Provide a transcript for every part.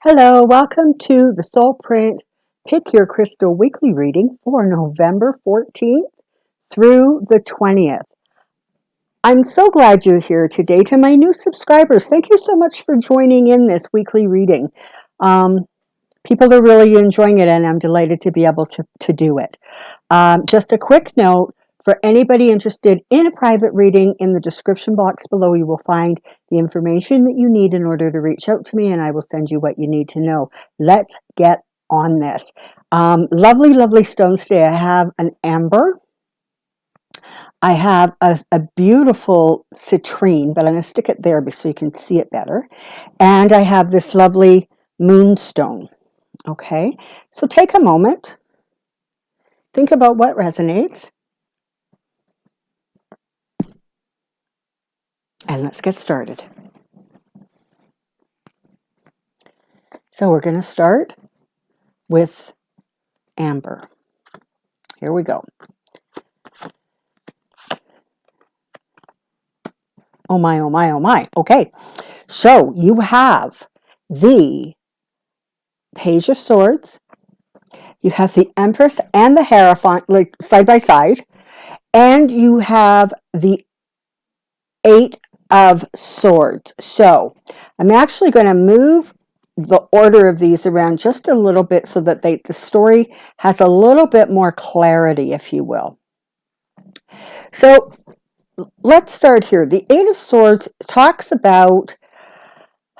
Hello, welcome to the Soulprint Pick Your Crystal Weekly Reading for November 14th through the 20th. I'm so glad you're here today. To my new subscribers, thank you so much for joining in this weekly reading. People are really enjoying it, and I'm delighted to be able to do it. Just a quick note, for anybody interested in a private reading, in the description box below, you will find the information that you need in order to reach out to me, and I will send you what you need to know. Let's get on this. Lovely, lovely stones today. I have an amber. I have a beautiful citrine, but I'm going to stick it there so you can see it better. And I have this lovely moonstone. Okay, so take a moment. Think about what resonates. And let's get started. So we're going to start with amber. Here we go. Oh my, oh my, oh my. Okay, so you have the Page of Swords. You have the Empress and the Hierophant, like side by side. And you have the Eight of Swords. So I'm actually going to move the order of these around just a little bit so that the story has a little bit more clarity, if you will. So let's start here. The Eight of Swords talks about,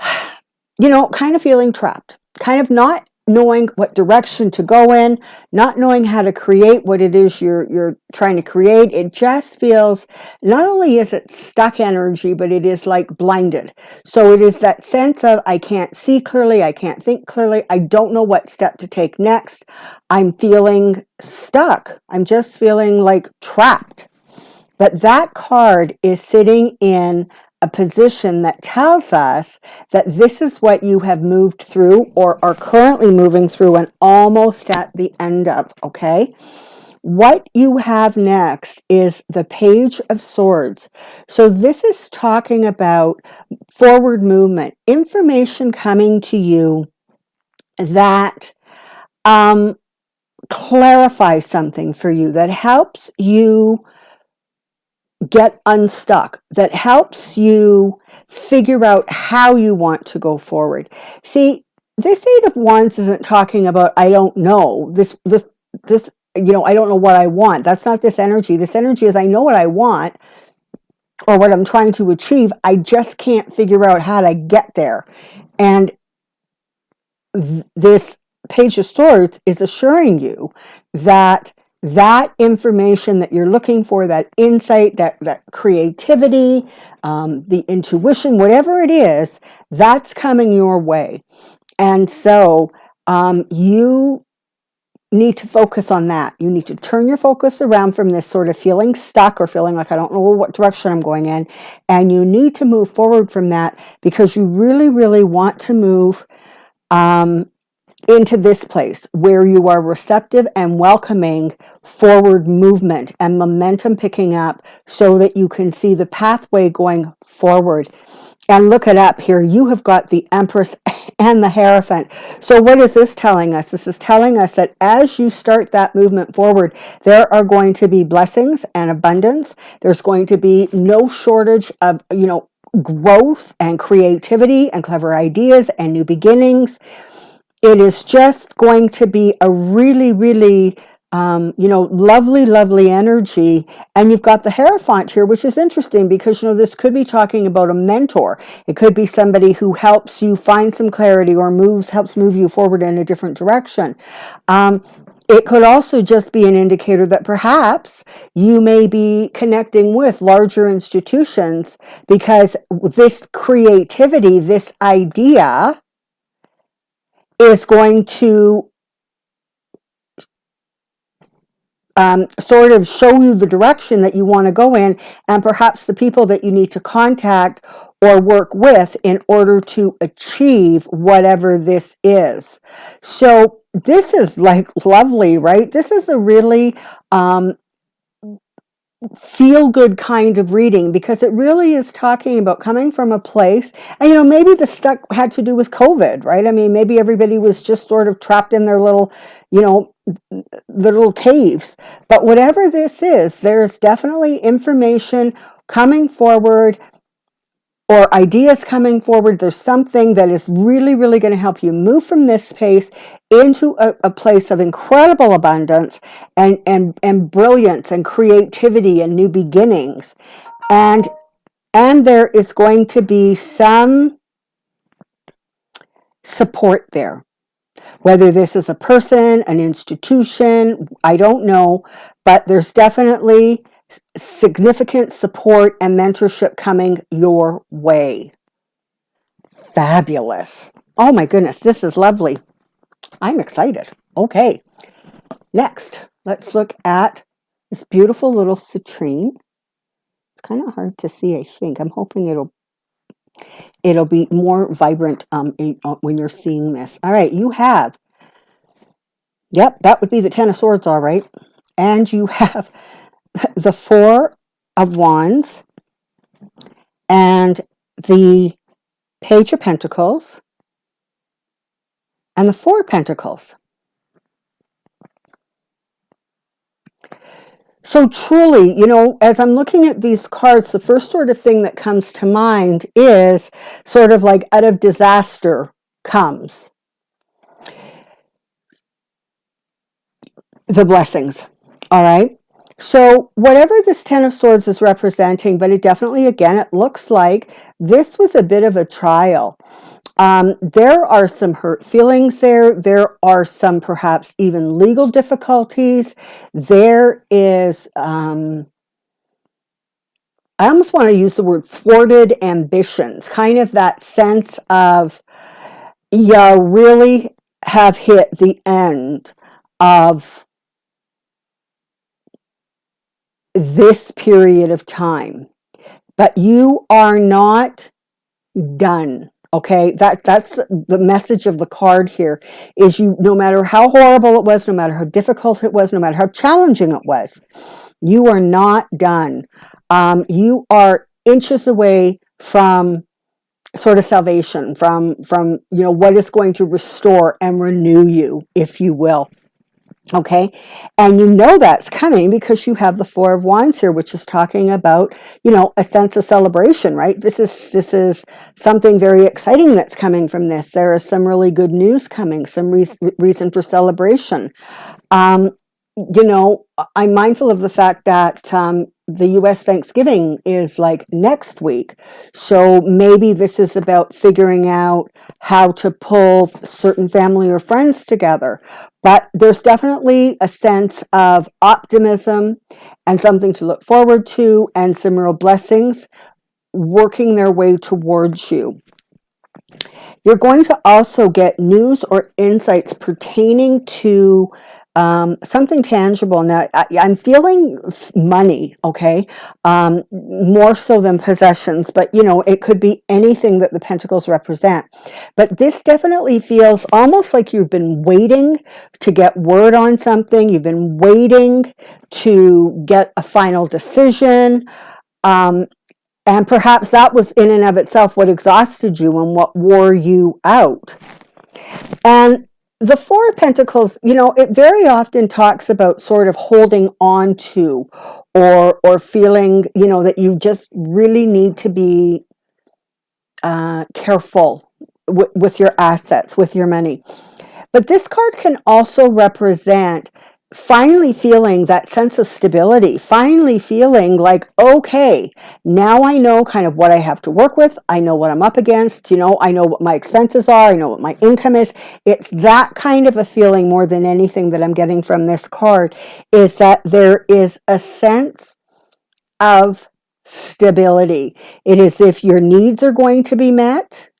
kind of feeling trapped, kind of not knowing what direction to go in, not knowing how to create what it is you're trying to create. It just feels, not only is it stuck energy, but it is like blinded. So it is that sense of, I can't see clearly, I can't think clearly, I don't know what step to take next. I'm feeling stuck. I'm just feeling like trapped. But that card is sitting in a position that tells us that this is what you have moved through or are currently moving through and almost at the end of, okay? What you have next is the Page of Swords. So this is talking about forward movement, information coming to you that clarifies something for you, that helps you get unstuck, that helps you figure out how you want to go forward. See, this Eight of Wands isn't talking about, I don't know, this, I don't know what I want. That's not this energy. This energy is, I know what I want or what I'm trying to achieve. I just can't figure out how to get there. And this Page of Swords is assuring you that information that you're looking for, that insight, that creativity, the intuition, whatever it is, that's coming your way. And so you need to focus on that. You need to turn your focus around from this sort of feeling stuck or feeling like I don't know what direction I'm going in. And you need to move forward from that because you really, really want to move into this place where you are receptive and welcoming forward movement and momentum picking up so that you can see the pathway going forward. And look it up here. You have got the Empress and the Hierophant. So what is this telling us? This is telling us that as you start that movement forward, there are going to be blessings and abundance. There's going to be no shortage of, growth and creativity and clever ideas and new beginnings. It is just going to be a really, really, lovely, lovely energy. And you've got the Hierophant here, which is interesting because, this could be talking about a mentor. It could be somebody who helps you find some clarity or helps move you forward in a different direction. It could also just be an indicator that perhaps you may be connecting with larger institutions because this creativity, this idea, is going to sort of show you the direction that you want to go in and perhaps the people that you need to contact or work with in order to achieve whatever this is. So this is like lovely, right? This is a really feel-good kind of reading, because it really is talking about coming from a place, and maybe the stuff had to do with COVID, right? I mean, maybe everybody was just sort of trapped in their little, the little caves. But whatever this is, there's definitely information coming forward, or ideas coming forward. There's something that is really, really going to help you move from this space into a place of incredible abundance and brilliance and creativity and new beginnings. And there is going to be some support there. Whether this is a person, an institution, I don't know, but there's definitely significant support and mentorship coming your way. Fabulous. Oh my goodness, this is lovely. I'm excited. Okay, next, let's look at this beautiful little citrine. It's kind of hard to see, I think. I'm hoping it'll be more vibrant when you're seeing this. All right, you have, yep, that would be the Ten of Swords, all right. And you have the Four of Wands and the Page of Pentacles and the Four of Pentacles. So truly, as I'm looking at these cards, the first sort of thing that comes to mind is sort of like out of disaster comes the blessings. All right. So whatever this Ten of Swords is representing, but it definitely, again, it looks like this was a bit of a trial. There are some hurt feelings there. There are some perhaps even legal difficulties. There is, I almost want to use the word thwarted ambitions, kind of that sense of you really have hit the end of this period of time, but you are not done. Okay, that's the message of the card here, is no matter how horrible it was, no matter how difficult it was, no matter how challenging it was, you are not done. You are inches away from sort of salvation, from what is going to restore and renew you, if you will. Okay, and that's coming because you have the Four of Wands here, which is talking about, a sense of celebration, right? This is something very exciting that's coming from this. There is some really good news coming, some reason for celebration. I'm mindful of the fact that the U.S. Thanksgiving is like next week. So maybe this is about figuring out how to pull certain family or friends together. But there's definitely a sense of optimism and something to look forward to, and some real blessings working their way towards you. You're going to also get news or insights pertaining to something tangible. Now, I'm feeling money, okay, more so than possessions, but it could be anything that the Pentacles represent. But this definitely feels almost like you've been waiting to get word on something. You've been waiting to get a final decision. And perhaps that was in and of itself what exhausted you and what wore you out. And the Four of Pentacles, it very often talks about sort of holding on to or feeling, that you just really need to be careful with your assets, with your money. But this card can also represent finally feeling that sense of stability, finally feeling like, okay, now I know kind of what I have to work with. I know what I'm up against. I know what my expenses are. I know what my income is. It's that kind of a feeling more than anything that I'm getting from this card, is that there is a sense of stability. It is if your needs are going to be met.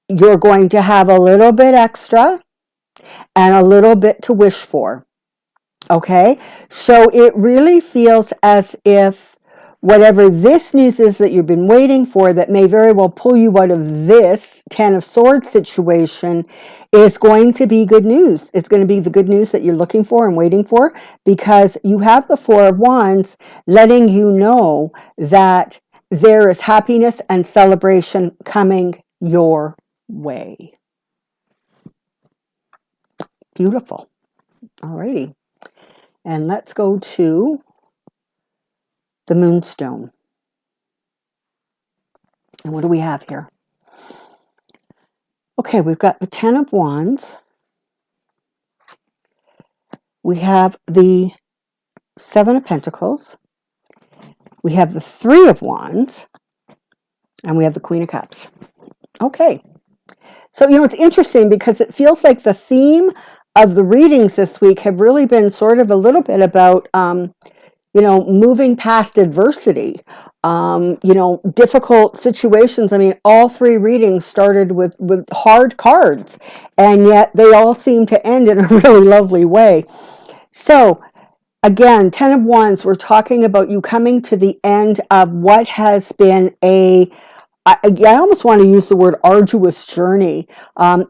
You're going to have a little bit extra and a little bit to wish for. Okay, so it really feels as if whatever this news is that you've been waiting for that may very well pull you out of this 10 of Swords situation is going to be good news. It's going to be the good news that you're looking for and waiting for, because you have the Four of Wands letting you know that there is happiness and celebration coming your way. Beautiful. Alrighty. And let's go to the Moonstone. And what do we have here? Okay, we've got the Ten of Wands. We have the Seven of Pentacles. We have the Three of Wands. And we have the Queen of Cups. Okay. So, it's interesting because it feels like the theme of the readings this week have really been sort of a little bit about, moving past adversity, difficult situations. I mean, all three readings started with hard cards, and yet they all seem to end in a really lovely way. So, again, Ten of Wands, we're talking about you coming to the end of what has been I almost want to use the word arduous journey.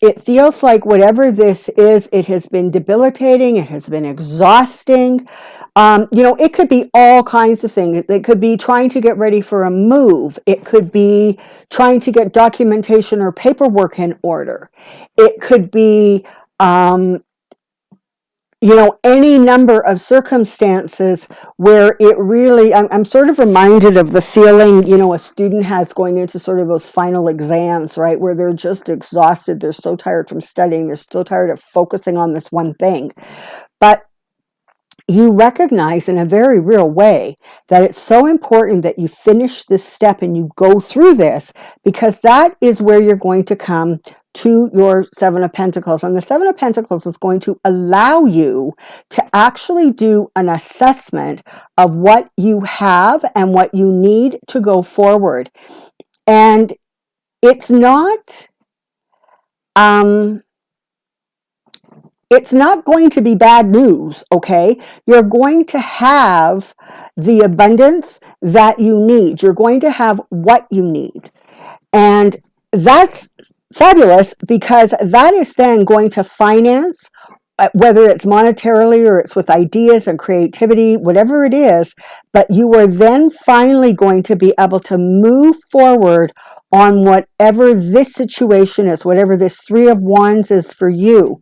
It feels like whatever this is, it has been debilitating. It has been exhausting. It could be all kinds of things. It could be trying to get ready for a move. It could be trying to get documentation or paperwork in order. It could be, any number of circumstances where it really, I'm sort of reminded of the feeling, a student has going into sort of those final exams, right? Where they're just exhausted. They're so tired from studying. They're so tired of focusing on this one thing. But you recognize in a very real way that it's so important that you finish this step and you go through this, because that is where you're going to come to your Seven of Pentacles. And the Seven of Pentacles is going to allow you to actually do an assessment of what you have and what you need to go forward. And it's not going to be bad news, okay? You're going to have the abundance that you need. You're going to have what you need. And that's fabulous, because that is then going to finance, whether it's monetarily or it's with ideas and creativity, whatever it is, but you are then finally going to be able to move forward on whatever this situation is, whatever this Three of Wands is for you.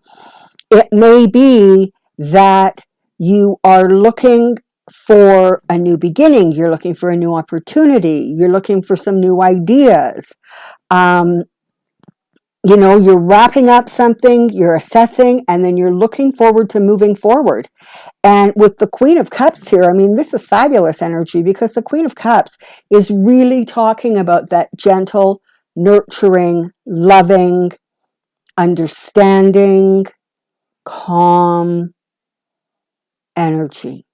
It may be that you are looking for a new beginning. You're looking for a new opportunity. You're looking for some new ideas. You're wrapping up something, you're assessing, and then you're looking forward to moving forward. And with the Queen of Cups here, I mean, this is fabulous energy, because the Queen of Cups is really talking about that gentle, nurturing, loving, understanding, calm energy.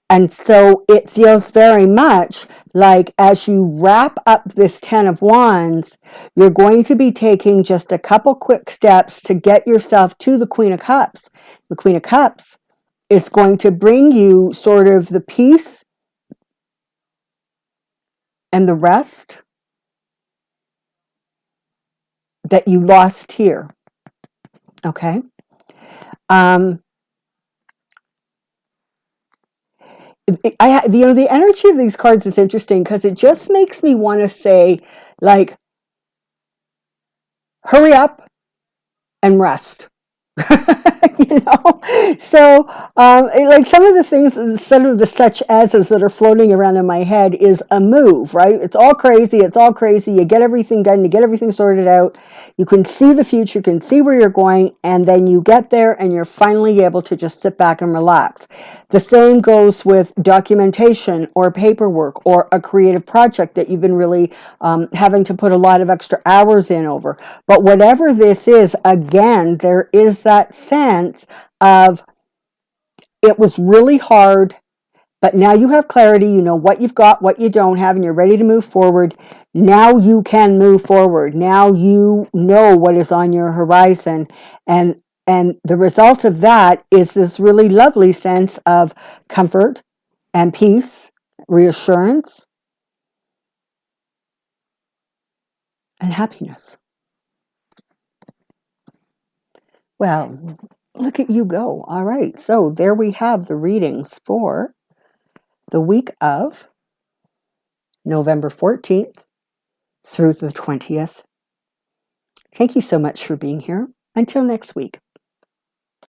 And so it feels very much like as you wrap up this Ten of Wands, you're going to be taking just a couple quick steps to get yourself to the Queen of Cups. The Queen of Cups is going to bring you sort of the peace and the rest that you lost here. Okay? The energy of these cards is interesting, because it just makes me want to say, like, hurry up and rest. So like some of the things, sort of the such ases that are floating around in my head is a move, right? It's all crazy. You get everything done, you get everything sorted out, you can see the future, you can see where you're going, and then you get there and you're finally able to just sit back and relax. The same goes with documentation or paperwork or a creative project that you've been really having to put a lot of extra hours in over. But whatever this is, again, there is that sense of it was really hard, but now you have clarity, you know what you've got, what you don't have, and you're ready to move forward. Now you can move forward. Now you know what is on your horizon. And the result of that is this really lovely sense of comfort and peace reassurance, and happiness. Well, look at you go. All right. So there we have the readings for the week of November 14th through the 20th. Thank you so much for being here. Until next week.